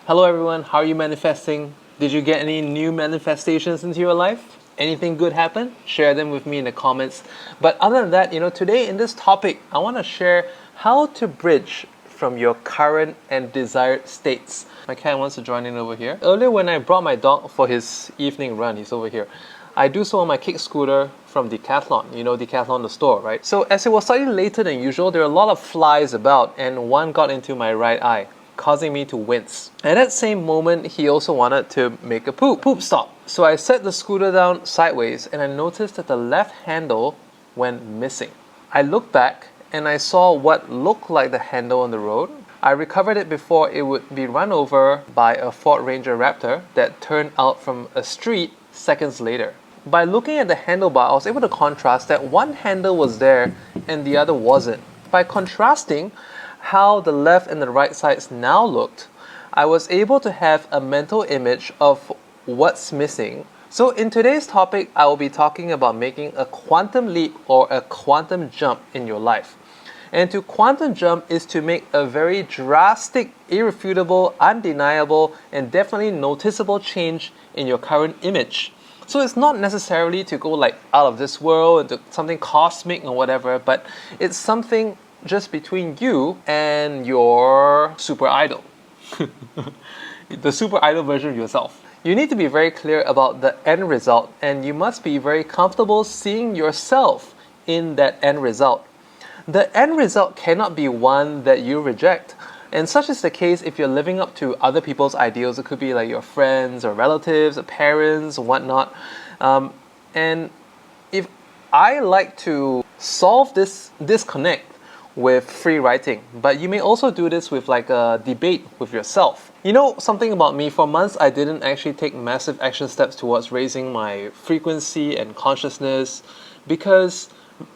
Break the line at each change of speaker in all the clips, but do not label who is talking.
Hello everyone, how are you manifesting? Did you get any new manifestations into your life? Anything good happen? Share them with me in the comments. But other than that, today in this topic, I want to share how to bridge from your current and desired states. My cat wants to join in over here. Earlier when I brought my dog for his evening run, he's over here. I do so on my kick scooter from Decathlon, Decathlon the store, right? So as it was slightly later than usual, there were a lot of flies about and one got into my right eye, causing me to wince. At that same moment, he also wanted to make a poop stop. So I set the scooter down sideways and I noticed that the left handle went missing. I looked back and I saw what looked like the handle on the road. I recovered it before it would be run over by a Ford Ranger Raptor that turned out from a street seconds later. By looking at the handlebar, I was able to contrast that one handle was there and the other wasn't. By contrasting how the left and the right sides now looked, I was able to have a mental image of what's missing. So in today's topic, I will be talking about making a quantum leap or a quantum jump in your life. And to quantum jump is to make a very drastic, irrefutable, undeniable, and definitely noticeable change in your current image. So it's not necessarily to go like out of this world into something cosmic or whatever, but it's something just between you and your super idol. The super idol version of yourself. You need to be very clear about the end result, and you must be very comfortable seeing yourself in that end result. The end result cannot be one that you reject. And such is the case if you're living up to other people's ideals. It could be like your friends or relatives or parents or whatnot. And if I like to solve this disconnect with free writing, but you may also do this with like a debate with yourself. Something about me, for months I didn't actually take massive action steps towards raising my frequency and consciousness because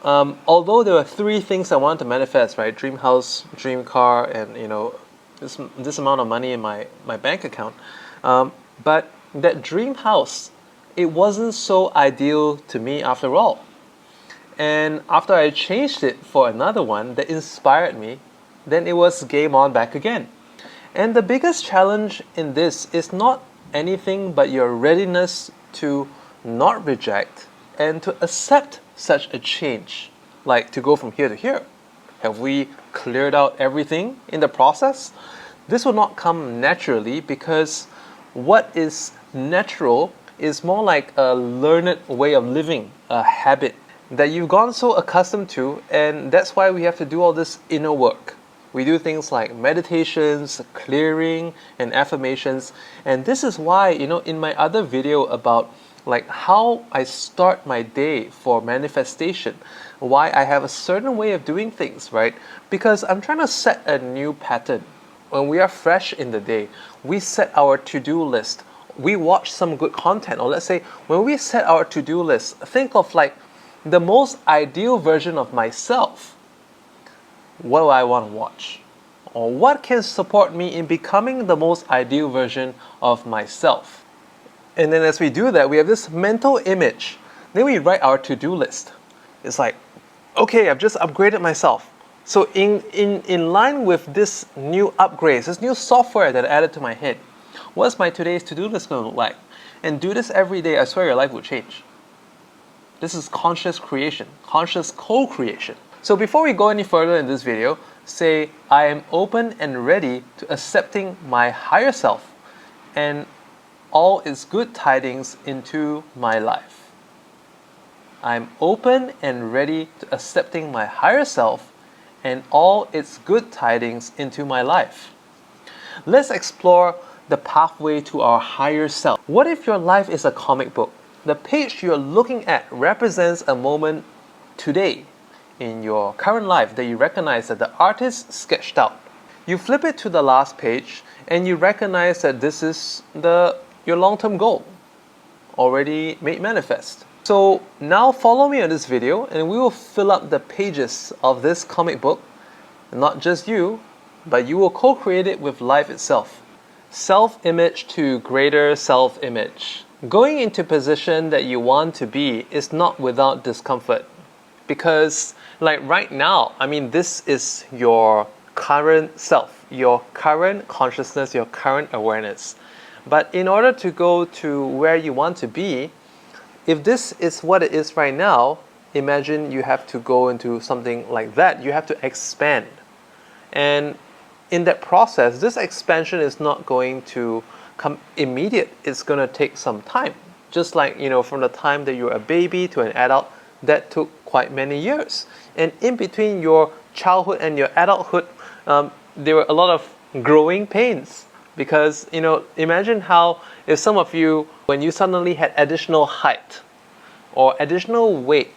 although there were three things I wanted to manifest, right? Dream house, dream car, and this amount of money in my bank account. But that dream house, it wasn't so ideal to me after all. And after I changed it for another one that inspired me, then it was game on back again. And the biggest challenge in this is not anything but your readiness to not reject and to accept such a change, like to go from here to here. Have we cleared out everything in the process? This will not come naturally because what is natural is more like a learned way of living, a habit that you've gone so accustomed to, and that's why we have to do all this inner work. We do things like meditations, clearing, and affirmations, and this is why, in my other video about like how I start my day for manifestation, why I have a certain way of doing things, right? Because I'm trying to set a new pattern. When we are fresh in the day, we set our to-do list. We watch some good content, or let's say when we set our to-do list, think of like the most ideal version of myself. What do I want to watch? Or what can support me in becoming the most ideal version of myself? And then as we do that, we have this mental image. Then we write our to-do list. It's like, okay, I've just upgraded myself. So in line with this new upgrades, this new software that I added to my head, what's my today's to-do list going to look like? And do this every day, I swear your life will change. This is conscious creation, conscious co-creation. So before we go any further in this video, say, I am open and ready to accepting my higher self and all its good tidings into my life. I'm open and ready to accepting my higher self and all its good tidings into my life. Let's explore the pathway to our higher self. What if your life is a comic book? The page you're looking at represents a moment today in your current life that you recognize that the artist sketched out. You flip it to the last page and you recognize that this is your long-term goal, already made manifest. So now follow me on this video and we will fill up the pages of this comic book. Not just you, but you will co-create it with life itself. Self-image to greater self-image. Going into position that you want to be is not without discomfort. Because like right now, this is your current self, your current consciousness, your current awareness. But in order to go to where you want to be, if this is what it is right now, imagine you have to go into something like that. You have to expand. And in that process, this expansion is not going to come immediate. It's going to take some time. Just like, from the time that you're a baby to an adult, that took quite many years. And in between your childhood and your adulthood, there were a lot of growing pains. Because, imagine how if some of you, when you suddenly had additional height or additional weight,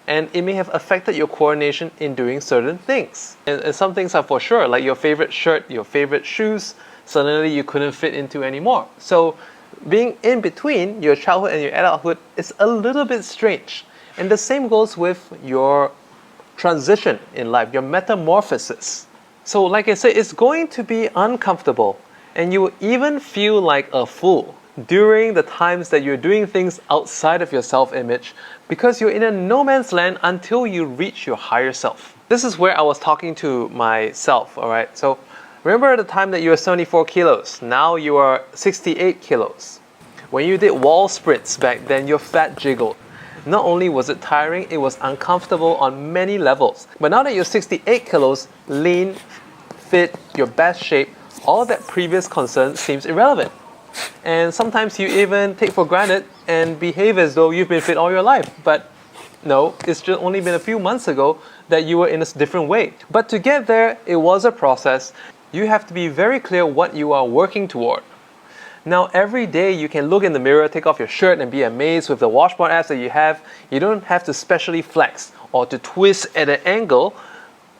and it may have affected your coordination in doing certain things. And some things are for sure, like your favorite shirt, your favorite shoes, suddenly you couldn't fit into anymore. So being in between your childhood and your adulthood is a little bit strange. And the same goes with your transition in life, your metamorphosis. So like I said, it's going to be uncomfortable. And you will even feel like a fool during the times that you're doing things outside of your self-image, because you're in a no man's land until you reach your higher self. This is where I was talking to myself, alright? So remember the time that you were 74 kilos, now you are 68 kilos. When you did wall sprints back then, your fat jiggled. Not only was it tiring, it was uncomfortable on many levels. But now that you're 68 kilos, lean, fit, your best shape, all that previous concern seems irrelevant. And sometimes you even take for granted and behave as though you've been fit all your life. But no, it's just only been a few months ago that you were in a different way. But to get there, it was a process. You have to be very clear what you are working toward. Now, every day you can look in the mirror, take off your shirt and be amazed with the washboard abs that you have. You don't have to specially flex or to twist at an angle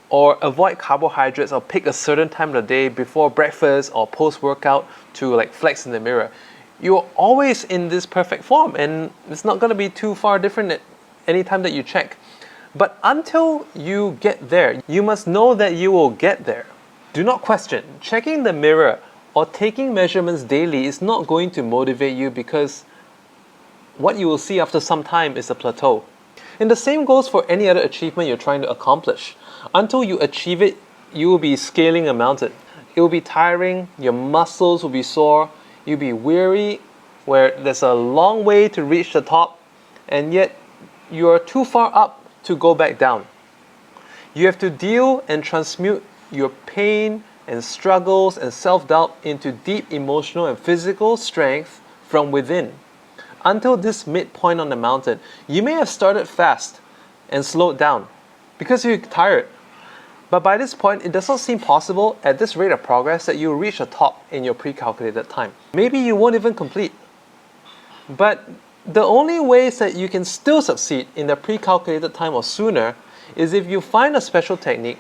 or avoid carbohydrates or pick a certain time of the day before breakfast or post-workout to flex in the mirror. You're always in this perfect form, and it's not going to be too far different at any time that you check. But until you get there, you must know that you will get there. Do not question. Checking the mirror or taking measurements daily is not going to motivate you, because what you will see after some time is a plateau. And the same goes for any other achievement you're trying to accomplish. Until you achieve it, you will be scaling a mountain. It will be tiring, your muscles will be sore, you'll be weary, where there's a long way to reach the top, and yet you're too far up to go back down. You have to deal and transmute your pain and struggles and self-doubt into deep emotional and physical strength from within. Until this midpoint on the mountain, you may have started fast and slowed down because you're tired. But by this point, it does not seem possible at this rate of progress that you'll reach the top in your pre-calculated time. Maybe you won't even complete. But the only ways that you can still succeed in the pre-calculated time or sooner is if you find a special technique,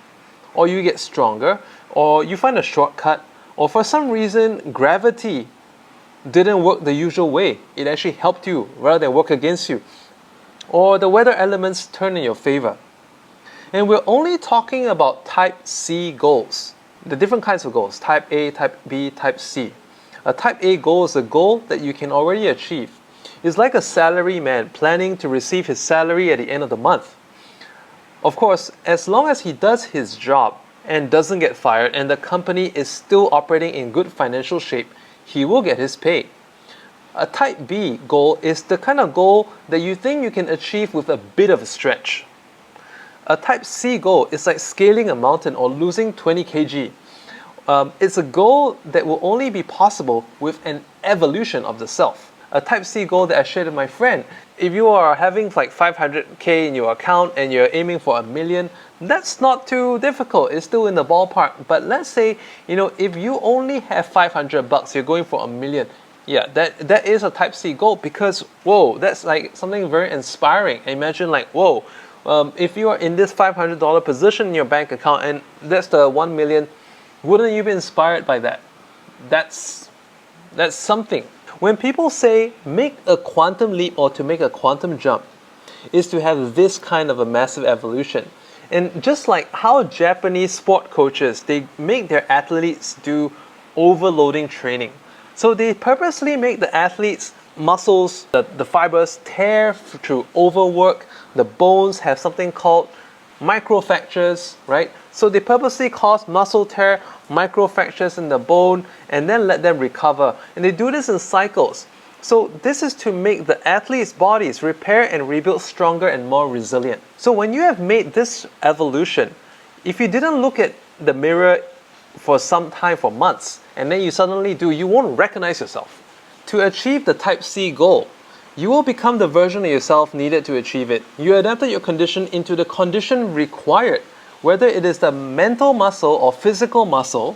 or you get stronger, or you find a shortcut, or for some reason gravity didn't work the usual way. It actually helped you rather than work against you. Or the weather elements turn in your favor. And we're only talking about type C goals. The different kinds of goals, type A, type B, type C. A type A goal is a goal that you can already achieve. It's like a salary man planning to receive his salary at the end of the month. Of course, as long as he does his job and doesn't get fired and the company is still operating in good financial shape, he will get his pay. A type B goal is the kind of goal that you think you can achieve with a bit of a stretch. A type C goal is like scaling a mountain or losing 20 kg. It's a goal that will only be possible with an evolution of the self. A type C goal that I shared with my friend, if you are having like 500k in your account and you're aiming for 1 million, that's not too difficult. It's still in the ballpark. But let's say, if you only have 500 bucks, you're going for 1 million. Yeah, that is a type C goal, because whoa, that's like something very inspiring. Imagine like, whoa, if you are in this $500 position in your bank account and that's the 1 million, wouldn't you be inspired by that? That's something. When people say make a quantum leap or to make a quantum jump, is to have this kind of a massive evolution. And just like how Japanese sport coaches, they make their athletes do overloading training. So they purposely make the athletes' muscles, the fibers tear through overwork. The bones have something called microfractures, right? So they purposely cause muscle tear, microfractures in the bone, and then let them recover. And they do this in cycles. So this is to make the athlete's bodies repair and rebuild stronger and more resilient. So when you have made this evolution, if you didn't look at the mirror for some time, for months, and then you suddenly do, you won't recognize yourself. To achieve the type C goal, you will become the version of yourself needed to achieve it. You adapted your condition into the condition required, whether it is the mental muscle or physical muscle.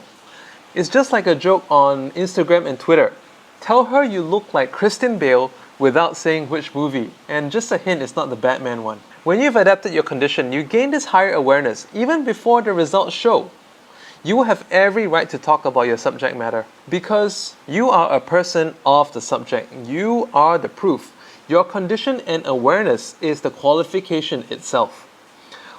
It's just like a joke on Instagram and Twitter. Tell her you look like Christian Bale without saying which movie. And just a hint, it's not the Batman one. When you've adapted your condition, you gain this higher awareness even before the results show. You will have every right to talk about your subject matter because you are a person of the subject. You are the proof. Your condition and awareness is the qualification itself.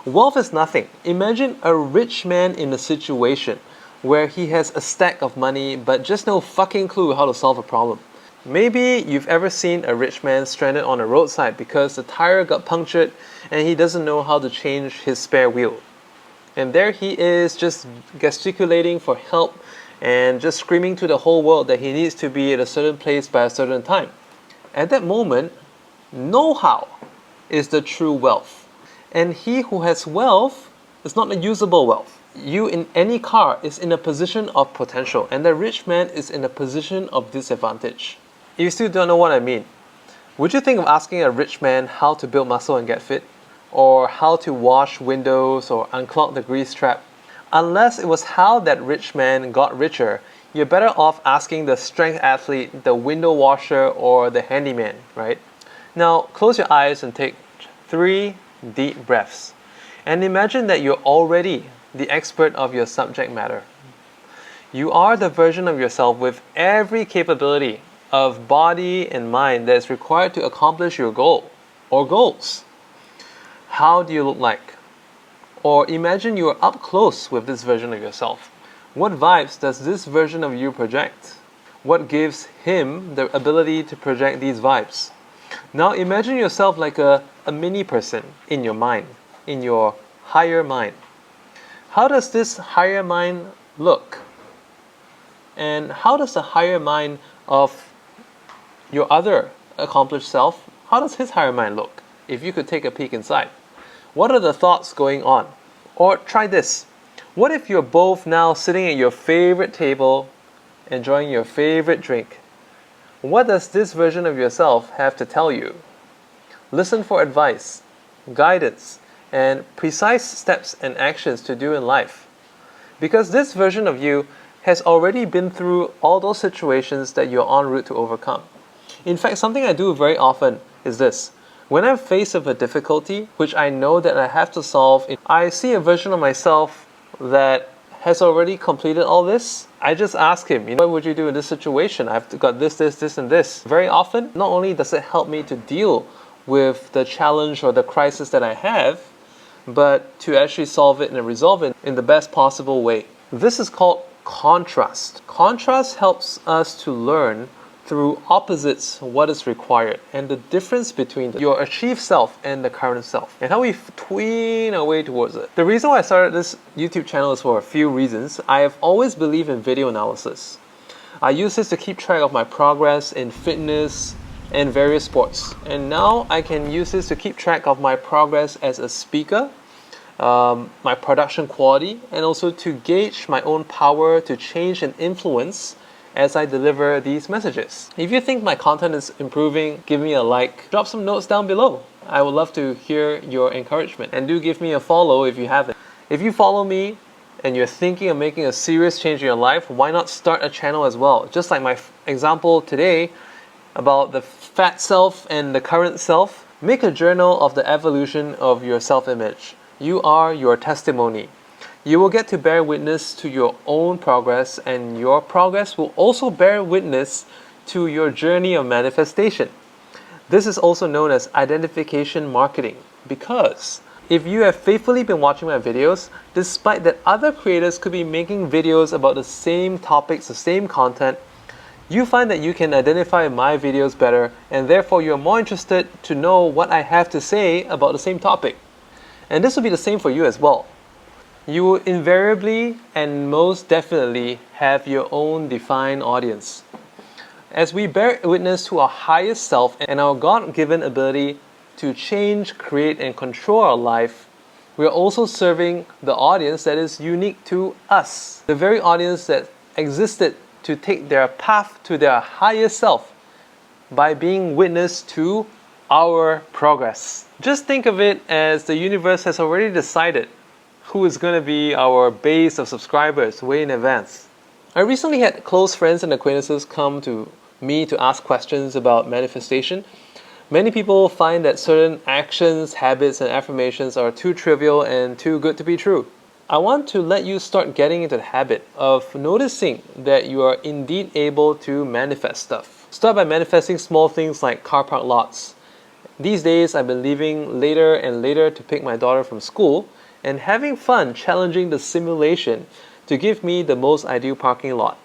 Wealth is nothing. Imagine a rich man in a situation where he has a stack of money but just no fucking clue how to solve a problem. Maybe you've ever seen a rich man stranded on a roadside because the tire got punctured and he doesn't know how to change his spare wheel. And there he is just gesticulating for help and just screaming to the whole world that he needs to be at a certain place by a certain time. At that moment, know-how is the true wealth. And he who has wealth is not a usable wealth. You in any car is in a position of potential, and the rich man is in a position of disadvantage. If you still don't know what I mean, would you think of asking a rich man how to build muscle and get fit? Or how to wash windows or unclog the grease trap? Unless it was how that rich man got richer, you're better off asking the strength athlete, the window washer, or the handyman, right? Now, close your eyes and take 3 deep breaths. And imagine that you're already the expert of your subject matter. You are the version of yourself with every capability of body and mind that is required to accomplish your goal or goals. How do you look like? Or imagine you are up close with this version of yourself. What vibes does this version of you project? What gives him the ability to project these vibes? Now imagine yourself like a mini person in your mind, in your higher mind. How does this higher mind look? And how does the higher mind of your other accomplished self, how does his higher mind look? If you could take a peek inside. What are the thoughts going on? Or try this. What if you're both now sitting at your favorite table, enjoying your favorite drink? What does this version of yourself have to tell you? Listen for advice, guidance, and precise steps and actions to do in life. Because this version of you has already been through all those situations that you're en route to overcome. In fact, something I do very often is this. When I'm faced with a difficulty, which I know that I have to solve, I see a version of myself that has already completed all this. I just ask him, what would you do in this situation? I've got this, and this. Very often, not only does it help me to deal with the challenge or the crisis that I have, but to actually solve it and resolve it in the best possible way. This is called contrast. Contrast helps us to learn through opposites what is required and the difference between your achieved self and the current self and how we tween our way towards it. The reason why I started this YouTube channel is for a few reasons. I have always believed in video analysis. I use this to keep track of my progress in fitness and various sports. And now I can use this to keep track of my progress as a speaker, my production quality, and also to gauge my own power to change and influence as I deliver these messages. If you think my content is improving, give me a like. Drop some notes down below. I would love to hear your encouragement. And do give me a follow if you haven't. If you follow me and you're thinking of making a serious change in your life, why not start a channel as well? Just like my example today about the fat self and the current self. Make a journal of the evolution of your self-image. You are your testimony. You will get to bear witness to your own progress, and your progress will also bear witness to your journey of manifestation. This is also known as identification marketing, because if you have faithfully been watching my videos, despite that other creators could be making videos about the same topics, the same content, you find that you can identify my videos better, and therefore you're more interested to know what I have to say about the same topic. And this will be the same for you as well. You will invariably and most definitely have your own defined audience. As we bear witness to our highest self and our God-given ability to change, create, and control our life, we are also serving the audience that is unique to us. The very audience that existed to take their path to their highest self by being witness to our progress. Just think of it as the universe has already decided who is going to be our base of subscribers way in advance. I recently had close friends and acquaintances come to me to ask questions about manifestation. Many people find that certain actions, habits, and affirmations are too trivial and too good to be true. I want to let you start getting into the habit of noticing that you are indeed able to manifest stuff. Start by manifesting small things like car park lots. These days, I've been leaving later and later to pick my daughter from school and having fun challenging the simulation to give me the most ideal parking lot.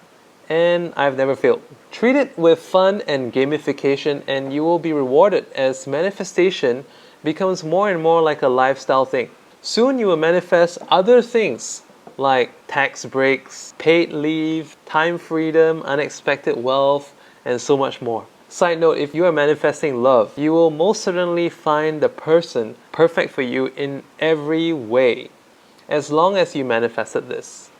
And I've never failed. Treat it with fun and gamification, and you will be rewarded as manifestation becomes more and more like a lifestyle thing. Soon you will manifest other things like tax breaks, paid leave, time freedom, unexpected wealth, and so much more. Side note, if you are manifesting love, you will most certainly find the person perfect for you in every way, as long as you manifested this.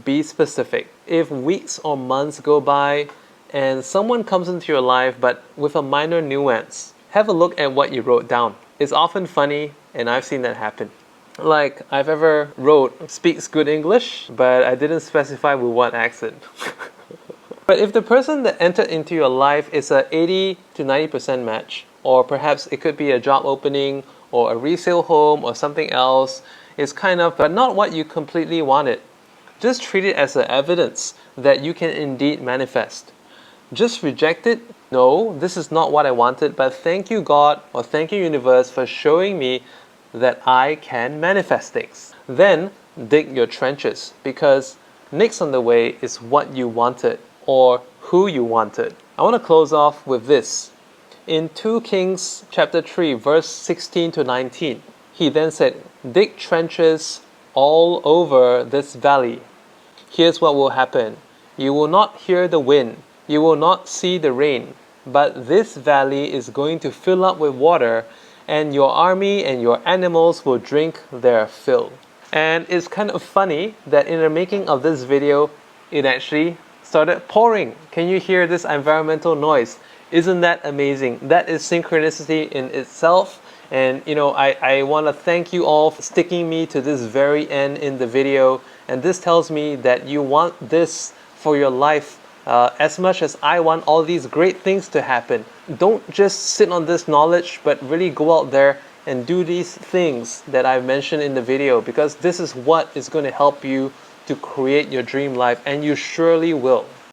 Be specific. If weeks or months go by and someone comes into your life but with a minor nuance, have a look at what you wrote down. It's often funny, and I've seen that happen. Like, I've ever wrote, speaks good English, but I didn't specify with what accent. But if the person that entered into your life is a 80 to 90% match, or perhaps it could be a job opening or a resale home or something else, it's kind of, but not what you completely wanted. Just treat it as evidence that you can indeed manifest. Just reject it. No, this is not what I wanted, but thank you God or thank you universe for showing me that I can manifest things. Then dig your trenches, because next on the way is what you wanted or who you wanted. I want to close off with this. In 2 Kings chapter 3 verse 16 to 19, he then said, dig trenches all over this valley. Here's what will happen. You will not hear the wind. You will not see the rain. But this valley is going to fill up with water, and your army and your animals will drink their fill. And it's kind of funny that in the making of this video, it actually started pouring. Can you hear this environmental noise? Isn't that amazing? That is synchronicity in itself. And I want to thank you all for sticking me to this very end in the video. And this tells me that you want this for your life as much as I want all these great things to happen. Don't just sit on this knowledge, but really go out there and do these things that I've mentioned in the video, because this is what is going to help you to create your dream life, and you surely will.